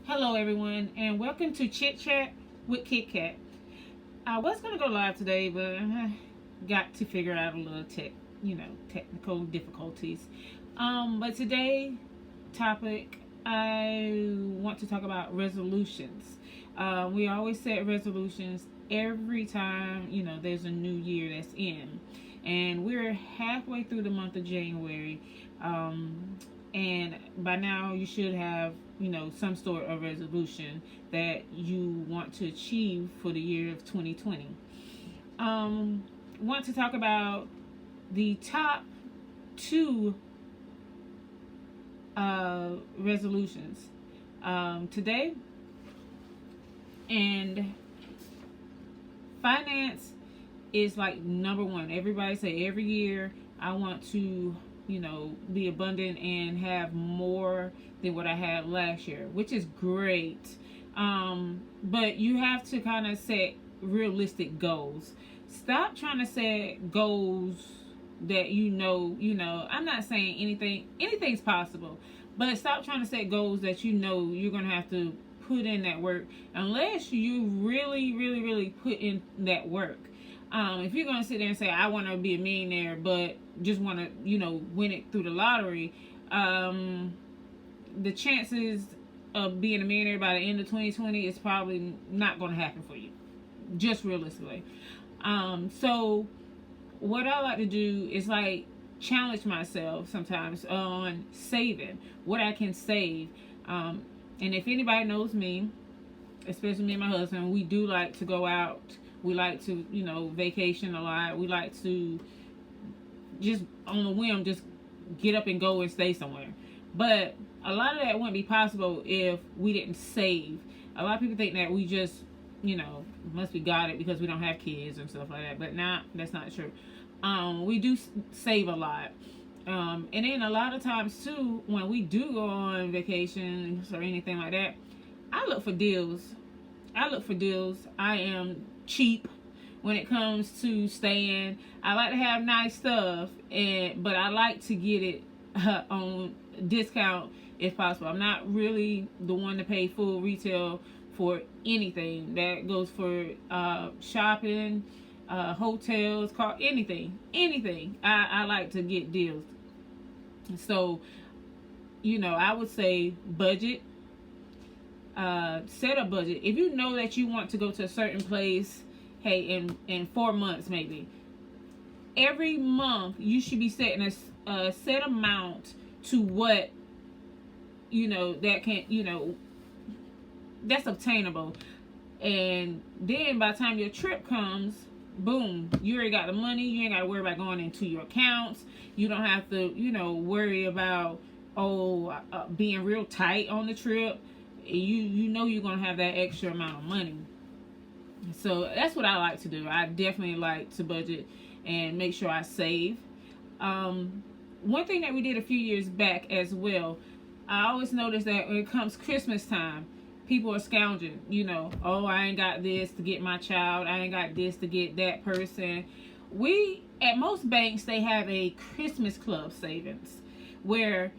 Hello, everyone, and welcome to Chit Chat with Kit Kat. I was gonna go live today, but I got to figure out a little technical difficulties. But today topic I want to talk about resolutions. We always set resolutions every time there's a new year that's in, and we're halfway through the month of January. And by now you should have some sort of resolution that you want to achieve for the year of 2020. Want to talk about the top two resolutions today. And finance is like number one. Everybody say every year I want to be abundant and have more than what I had last year, which is great. But you have to kind of set realistic goals. Stop trying to set goals that I'm not saying anything's possible, but stop trying to set goals that you're gonna have to put in that work unless you really put in that work. If you're gonna sit there and say I want to be a millionaire but just want to win it through the lottery, the chances of being a millionaire by the end of 2020 is probably not going to happen for you, just realistically. So what I like to do is like challenge myself sometimes on saving what I can save. And if anybody knows me, especially me and my husband, we do like to go out. We like to vacation a lot. We like to just on a whim just get up and go and stay somewhere. But a lot of that wouldn't be possible if we didn't save. A lot of people think that we just must be got it because we don't have kids and stuff like that, but that's not true. We do save a lot. And then a lot of times too, when we do go on vacations or anything like that, I look for deals. I am cheap when it comes to staying. I like to have nice stuff, but I like to get it on discount if possible. I'm not really the one to pay full retail for anything. That goes for shopping, hotels, car, anything. I like to get deals. So, I would say budget. Set a budget. If you know that you want to go to a certain place, hey, in 4 months maybe, every month you should be setting a set amount to what that can that's obtainable. And then by the time your trip comes, boom, you already got the money. You ain't got to worry about going into your accounts. You don't have to worry about being real tight on the trip. You know you're gonna have that extra amount of money. So that's what I like to do. I definitely like to budget and make sure I save. One thing that we did a few years back as well, I always notice that when it comes Christmas time, people are scounging. Oh, I ain't got this to get my child. I ain't got this to get that person. At most banks, they have a Christmas club savings where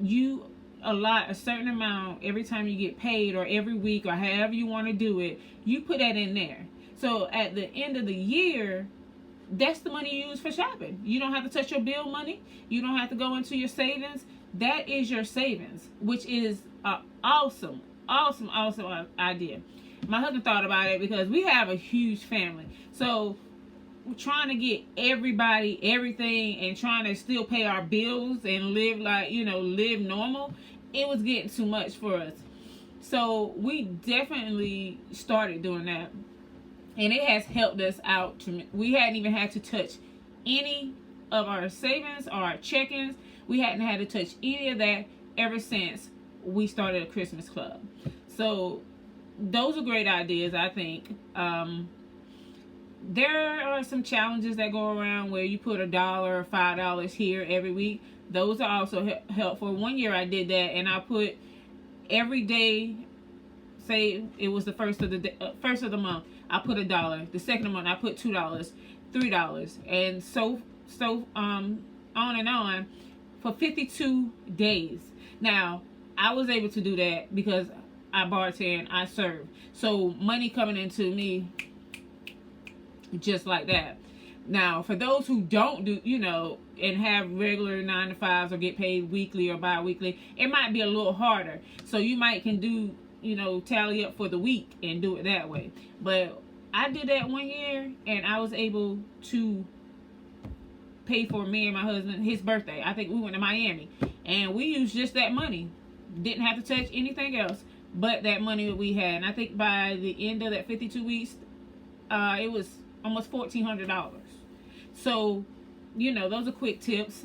you allot a certain amount every time you get paid or every week or however you want to do it. You put that in there. So at the end of the year, that's the money you use for shopping. You don't have to touch your bill money. You don't have to go into your savings. That is your savings, which is an awesome idea. My husband thought about it because we have a huge family. So we're trying to get everybody everything and trying to still pay our bills and live live normal, it was getting too much for us. So we definitely started doing that, and it has helped us out. We hadn't even had to touch any of our savings or our check-ins. We hadn't had to touch any of that ever since we started a Christmas club. So those are great ideas, I think. There are some challenges that go around where you put $1 or $5 here every week. Those are also helpful. One year I did that, and I put every day. Say it was the first of the month, I put $1. The second month, I put $2, $3, and so on and on for 52 days. Now I was able to do that because I bartend, I serve. So money coming into me just like that. Now, for those who don't do, and have regular 9 to 5s or get paid weekly or bi-weekly, it might be a little harder. So you might can do, tally up for the week and do it that way. But I did that one year, and I was able to pay for me and my husband his birthday. I think we went to Miami, and we used just that money. Didn't have to touch anything else but that money that we had. And I think by the end of that 52 weeks, it was almost $1,400. So, those are quick tips.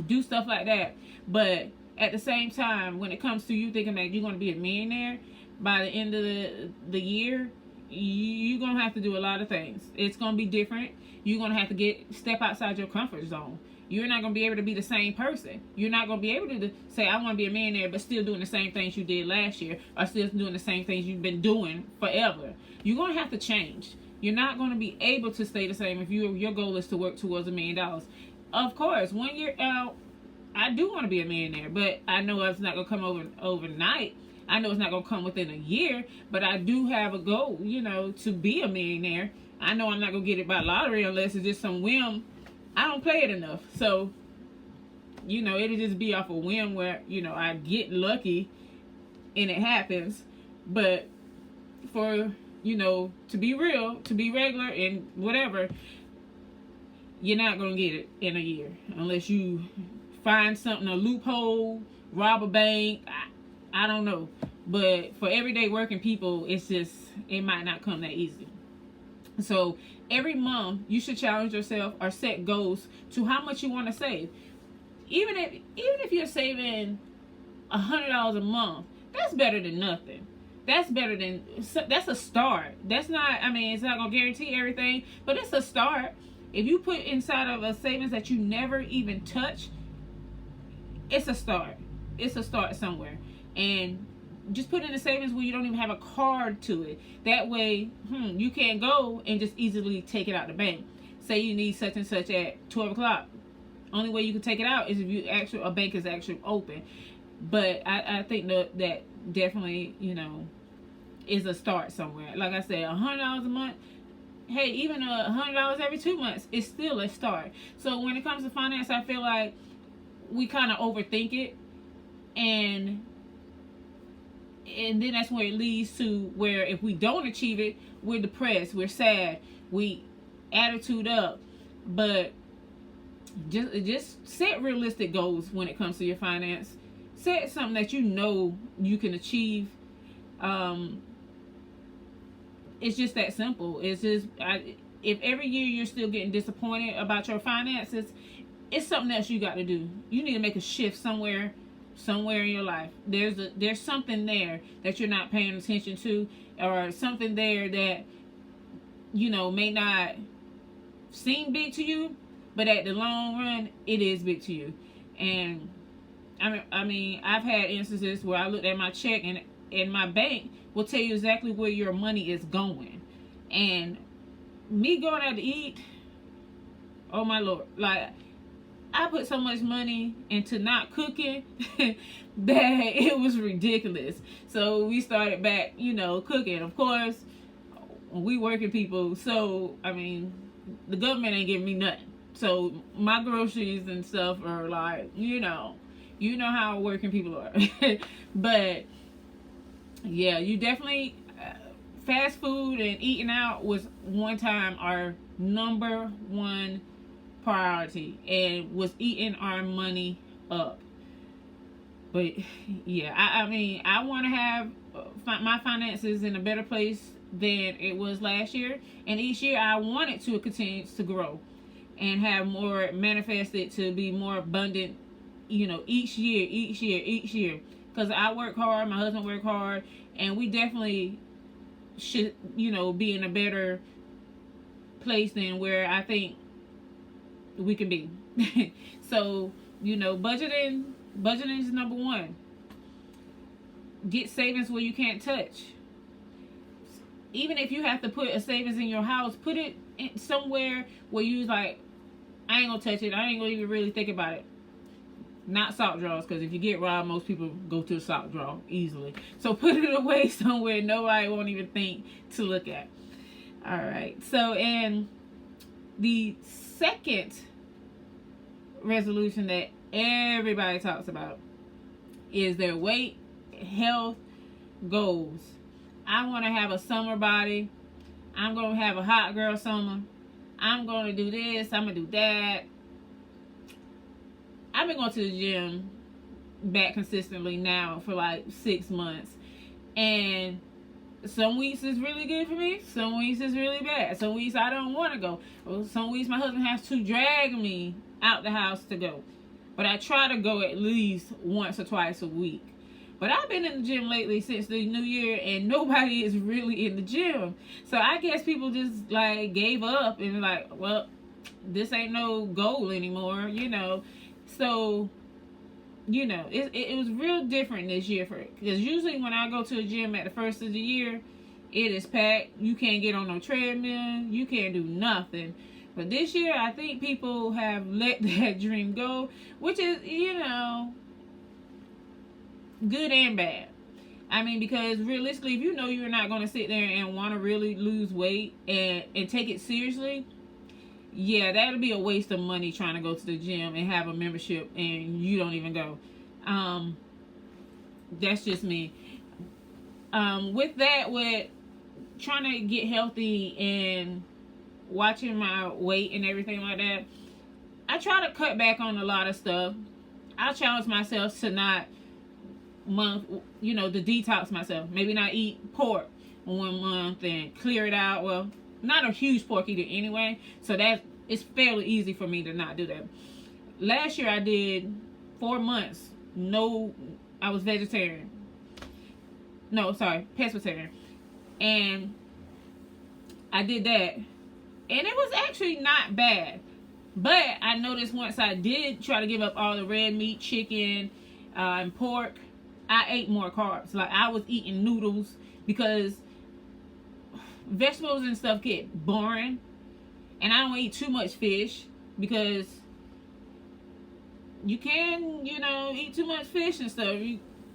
Do stuff like that. But at the same time, when it comes to you thinking that you're going to be a millionaire by the end of the year, you're going to have to do a lot of things. It's going to be different. You're going to have to step outside your comfort zone. You're not going to be able to be the same person. You're not going to be able to say, I want to be a millionaire, but still doing the same things you did last year, or still doing the same things you've been doing forever. You're going to have to change. You're not going to be able to stay the same if your goal is to work towards $1 million. Of course, 1 year out, I do want to be a millionaire, but I know it's not going to come overnight. I know it's not going to come within a year, but I do have a goal, to be a millionaire. I know I'm not going to get it by lottery unless it's just some whim. I don't play it enough. So, it'll just be off a whim where, I get lucky and it happens. But for, to be real, to be regular and whatever, you're not going to get it in a year unless you find something, a loophole, rob a bank. I don't know. But for everyday working people, it might not come that easy. So every month you should challenge yourself or set goals to how much you want to save. Even if you're saving $100 a month, that's better than nothing. That's a start. That's not, it's not going to guarantee everything, but it's a start. If you put inside of a savings that you never even touch, it's a start. It's a start somewhere. And just put in the savings where you don't even have a card to it. That way, you can't go and just easily take it out the bank. Say you need such and such at 12 o'clock. Only way you can take it out is if a bank is actually open. But I think that definitely, is a start somewhere. Like I said, $100 a month. Hey, even $100 every 2 months is still a start. So when it comes to finance, I feel like we kind of overthink it, and then that's where it leads to where if we don't achieve it, we're depressed, we're sad, we attitude up. But just set realistic goals when it comes to your finance. Set something that you can achieve. It's just that simple. It's just if every year you're still getting disappointed about your finances, it's something else you got to do. You need to make a shift somewhere in your life. There's something there that you're not paying attention to, or something there that may not seem big to you, but at the long run it is big to you. And I've had instances where I looked at my check and my bank will tell you exactly where your money is going. And me going out to eat, oh my Lord, like I put so much money into not cooking that it was ridiculous. So we started back, cooking. Of course, we working people, so the government ain't giving me nothing. So my groceries and stuff are like, you know how working people are. But yeah, you definitely fast food and eating out was one time our number one priority, and was eating our money up. But yeah, I want to have my finances in a better place than it was last year, and each year I want it to continue to grow and have more manifested to be more abundant, each year, because I work hard, my husband work hard, and we definitely should be in a better place than where I think we can be. So budgeting is number one. Get savings where you can't touch. Even if you have to put a savings in your house, put it in somewhere where you like, I ain't gonna touch it, I ain't gonna even really think about it. Not sock drawers, because if you get robbed, most people go to a sock drawer easily. So put it away somewhere nobody won't even think to look at. All right. So, and the second resolution that everybody talks about is their weight, health goals. I want to have a summer body. I'm going to have a hot girl summer. I'm going to do this. I'm going to do that. I've been going to the gym back consistently now for like 6 months. And some weeks is really good for me. Some weeks is really bad. Some weeks I don't want to go. Some weeks my husband has to drag me out the house to go. But I try to go at least once or twice a week. But I've been in the gym lately since the new year, and nobody is really in the gym. So I guess people just like gave up and like, well, this ain't no goal anymore, you know. So, you know, it was real different this year because usually when I go to a gym at the first of the year, it is packed. You can't get on no treadmill. You can't do nothing. But this year, I think people have let that dream go, which is, you know, good and bad. I mean, because realistically, if you know you're not going to sit there and want to really lose weight and take it seriously, yeah, that'll be a waste of money trying to go to the gym and have a membership and you don't even go. That's just me. With trying to get healthy and watching my weight and everything like that, I try to cut back on a lot of stuff. I challenge myself to not to detox myself. Maybe not eat pork 1 month and clear it out. Well, not a huge pork eater anyway, so that it's fairly easy for me to not do that. Last year I did 4 months. I was vegetarian. No, sorry, pescatarian. And I did that. And it was actually not bad. But I noticed once I did try to give up all the red meat, chicken, and pork, I ate more carbs. Like I was eating noodles because vegetables and stuff get boring, and I don't eat too much fish because you can, eat too much fish and stuff.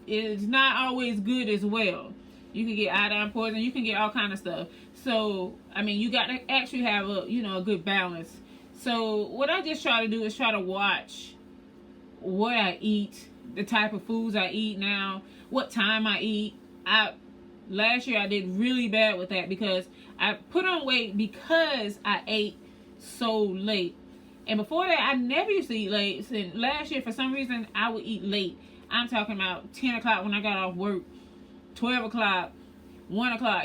It's not always good as well. You can get iodine poisoning. You can get all kind of stuff. So, I mean, you got to actually have a good balance. So, what I just try to do is try to watch what I eat, the type of foods I eat now, what time I eat. Last year I did really bad with that because I put on weight because I ate so late. And before that, I never used to eat late. And last year, for some reason, I would eat late. I'm talking about 10 o'clock when I got off work, 12 o'clock, 1 o'clock,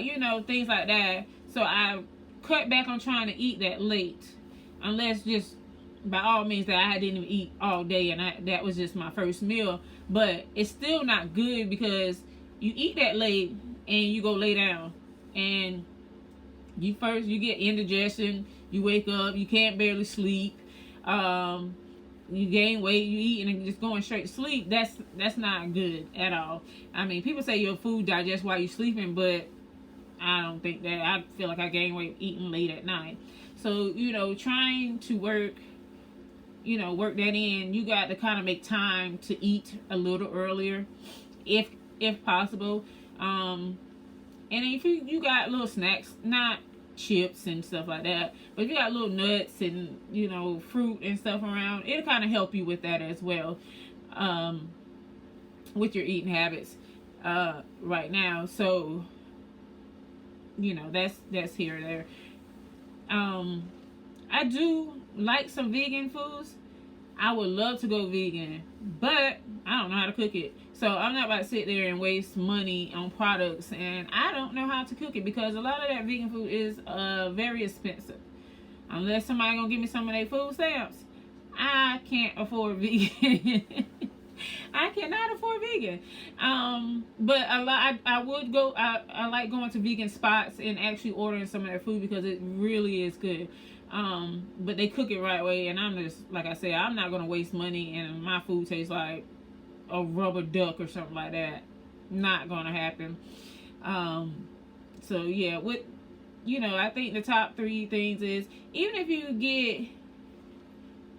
things like that. So I cut back on trying to eat that late. Unless just by all means that I didn't even eat all day and that was just my first meal. But it's still not good because you eat that late and you go lay down. And you get indigestion, you wake up, you can't barely sleep. You gain weight, you eat, and just going straight to sleep. That's not good at all. I mean, people say your food digests while you're sleeping, but I don't think that. I feel like I gain weight eating late at night. So, trying to work that in, you got to kind of make time to eat a little earlier, if possible. And if you got little snacks, not chips and stuff like that, but if you got little nuts and fruit and stuff around, it'll kind of help you with that as well, with your eating habits right now. So that's here or there. I do like some vegan foods. I would love to go vegan, but I don't know how to cook it. So I'm not about to sit there and waste money on products, and I don't know how to cook it because a lot of that vegan food is very expensive. Unless somebody gonna give me some of their food stamps, I can't afford vegan. I cannot afford vegan. But I would go. I like going to vegan spots and actually ordering some of their food because it really is good. But they cook it right way, and I'm just, like I said, I'm not gonna waste money and my food tastes like a rubber duck or something like that. Not gonna happen. So yeah, I think the top 3 things is, even if you get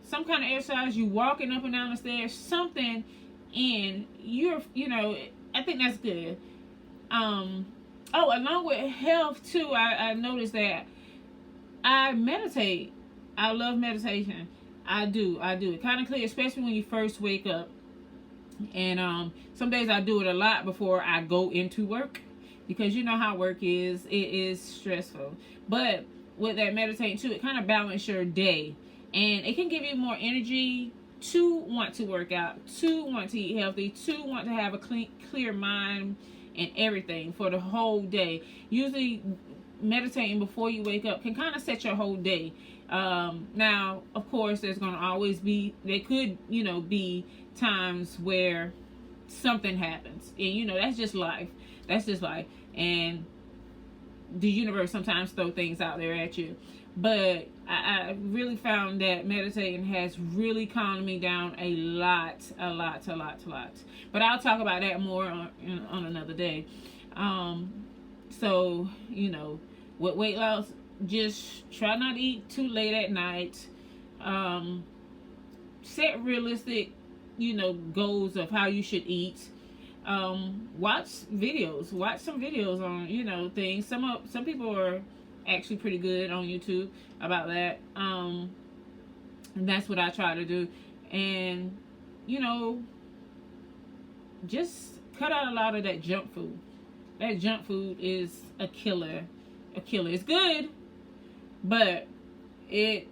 some kind of exercise, you walking up and down the stairs, something, and I think that's good. Along with health too, I noticed that I meditate. I love meditation. I do. It kind of clear, especially when you first wake up. And some days I do it a lot before I go into work, because you know how work is. It is stressful. But with that meditating too, it kind of balances your day, and it can give you more energy to want to work out, to want to eat healthy, to want to have a clear mind and everything for the whole day. Usually meditating before you wake up can kind of set your whole day. Now, of course, there could be times where something happens, and that's just life. And the universe sometimes throw things out there at you. But I really found that meditating has really calmed me down a lot. But I'll talk about that more on another day. So, with weight loss, just try not to eat too late at night. Set realistic, goals of how you should eat. Watch some videos on, things. Some people are actually pretty good on YouTube about that. And that's what I try to do. And, just cut out a lot of that junk food. That junk food is a killer. It's good, but it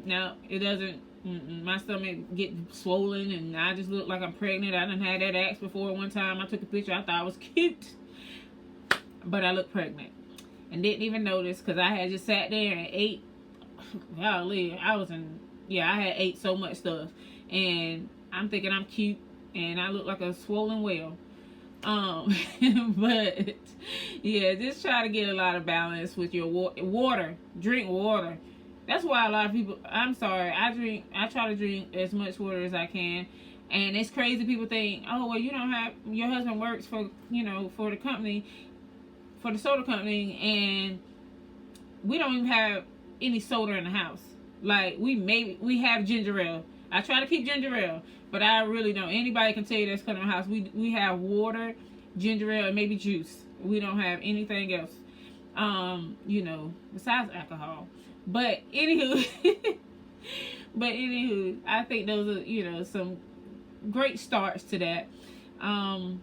doesn't. My stomach get swollen, and I just look like I'm pregnant. I done had that asked before. One time I took a picture. I thought I was cute, but I looked pregnant and didn't even notice, because I had just sat there and ate. Golly, I had ate so much stuff, and I'm thinking I'm cute, and I look like a swollen whale. But yeah, just try to get a lot of balance with your water. Drink water. That's why a lot of people, I try to drink as much water as I can. And it's crazy, people think, oh, well, your husband works for the company, for the soda company, and we don't even have any soda in the house. Like, we have ginger ale. I try to keep ginger ale, but I really don't. Anybody can tell you that's coming to the house. We have water, ginger ale, and maybe juice. We don't have anything else, besides alcohol. But anywho, I think those are, some great starts to that. And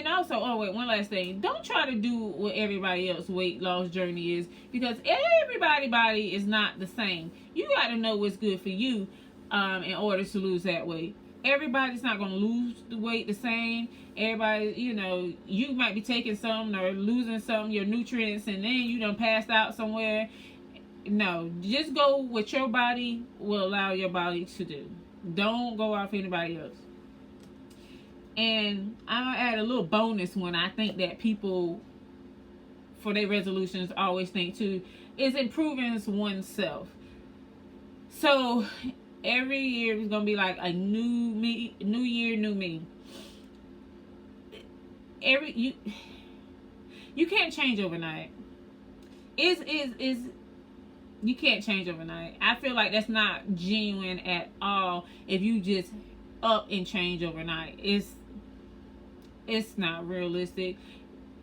also, one last thing. Don't try to do what everybody else's weight loss journey is, because everybody's body is not the same. You got to know what's good for you in order to lose that weight. Everybody's not going to lose the weight the same. Everybody, you might be taking some or losing some, your nutrients, and then you done passed out somewhere. No, just go what your body will allow your body to do. Don't go off anybody else. And I'll add a little bonus one. I think that people, for their resolutions, always think too, is improving oneself. So every year is gonna be like a new year, new me. You can't change overnight. You can't change overnight. I feel like that's not genuine at all. If you just up and change overnight, it's not realistic.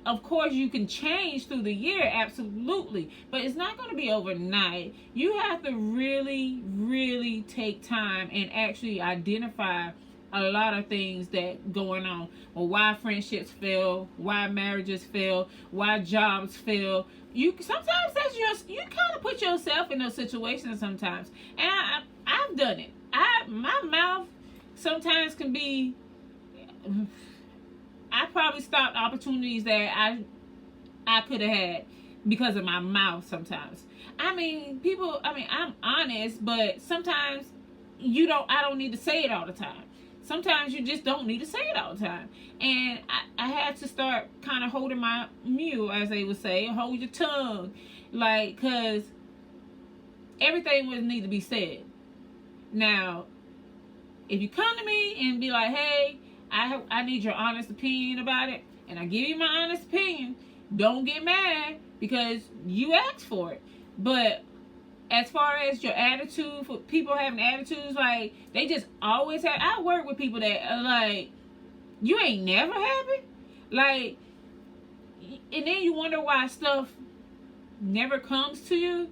Of course, you can change through the year, absolutely, but it's not going to be overnight. You have to really, really take time and actually identify a lot of things that going on, or why friendships fail, why marriages fail, why jobs fail. Sometimes that's you kind of put yourself in those situations sometimes, and I've done it. My mouth sometimes can be. I probably stopped opportunities that I could have had because of my mouth sometimes. I'm honest, but sometimes I don't need to say it all the time. Sometimes you just don't need to say it all the time. And I had to start kind of holding my mule, as they would say, hold your tongue. Because everything would need to be said. Now, if you come to me and be like, hey, I need your honest opinion about it, and I give you my honest opinion, don't get mad because you asked for it. But as far as your attitude, for people having attitudes, like, they just always have. I work with people that are like, you ain't never happy, like, and then you wonder why stuff never comes to you.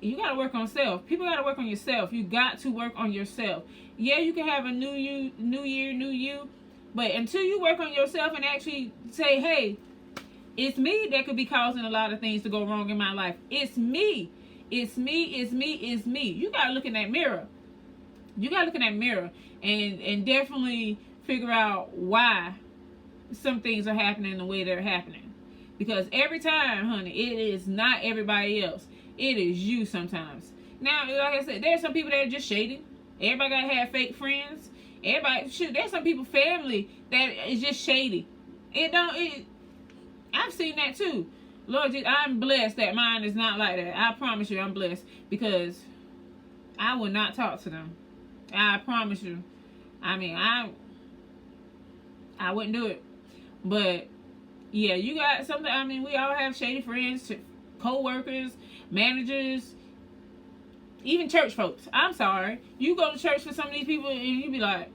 You gotta work on self. People gotta work on yourself. You got to work on yourself. Yeah, you can have a new you, new year, new you, but until you work on yourself and actually say, hey, it's me that could be causing a lot of things to go wrong in my life. It's me. It's me. It's me. It's me. You gotta look in that mirror. You gotta look in that mirror and definitely figure out why some things are happening the way they're happening. Because every time, honey, it is not everybody else. It is you sometimes. Now, like I said, there's some people that are just shady. Everybody gotta have fake friends. Everybody, shoot, there's some people, family, that is just shady. I've seen that too. Lord, I'm blessed that mine is not like that. I promise you, I'm blessed, because I will not talk to them. I promise you. I mean, I wouldn't do it. But yeah, you got something. I mean, we all have shady friends, co-workers, managers, even church folks. I'm sorry. You go to church with some of these people and you be like,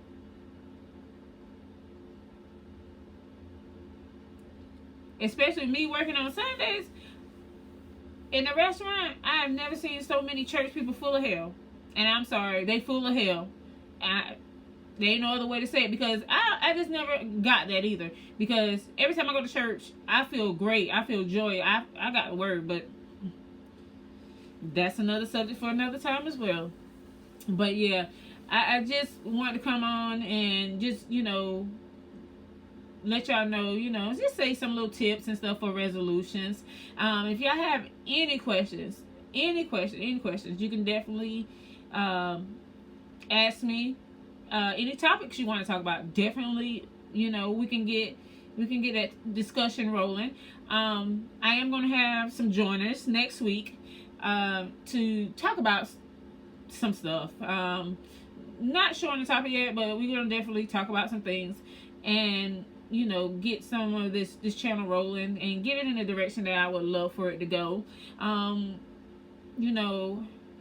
especially me working on Sundays in the restaurant, I have never seen so many church people full of hell. And I'm sorry, they full of hell. There ain't no other way to say it, because I just never got that either. Because every time I go to church, I feel great. I feel joy. I got the word, but that's another subject for another time as well. But yeah, I just want to come on and just, let y'all know, just say some little tips and stuff for resolutions. If y'all have any questions, you can definitely ask me. Any topics you want to talk about, definitely, we can get that discussion rolling. I am going to have some joiners next week to talk about some stuff. Not sure on the topic yet, but we're going to definitely talk about some things and, get some of this channel rolling and get it in the direction that I would love for it to go.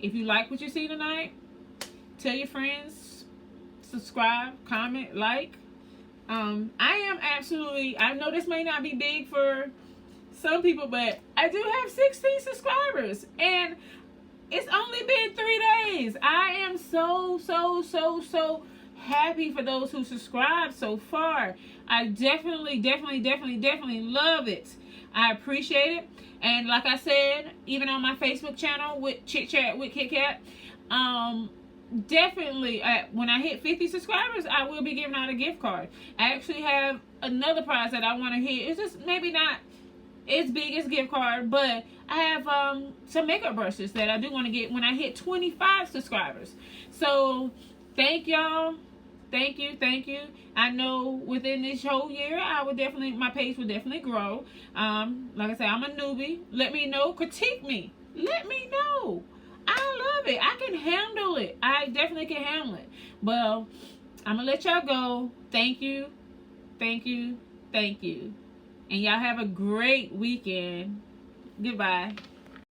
If you like what you see tonight, tell your friends, subscribe, comment, like. I know this may not be big for some people, but I do have 16 subscribers, and it's only been 3 days. I am so happy for those who subscribe so far. I definitely love it. I appreciate it. And like I said, even on my Facebook channel with Chit Chat with Kit Kat, definitely when I hit 50 subscribers, I will be giving out a gift card. I actually have another prize that I want to hit. It's just maybe not as big as gift card, but I have some makeup brushes that I do want to get when I hit 25 subscribers. So thank y'all. Thank you. I know within this whole year, my page will definitely grow. Like I said, I'm a newbie. Let me know. Critique me. Let me know. I love it. I can handle it. I definitely can handle it. Well, I'm going to let y'all go. Thank you. And y'all have a great weekend. Goodbye.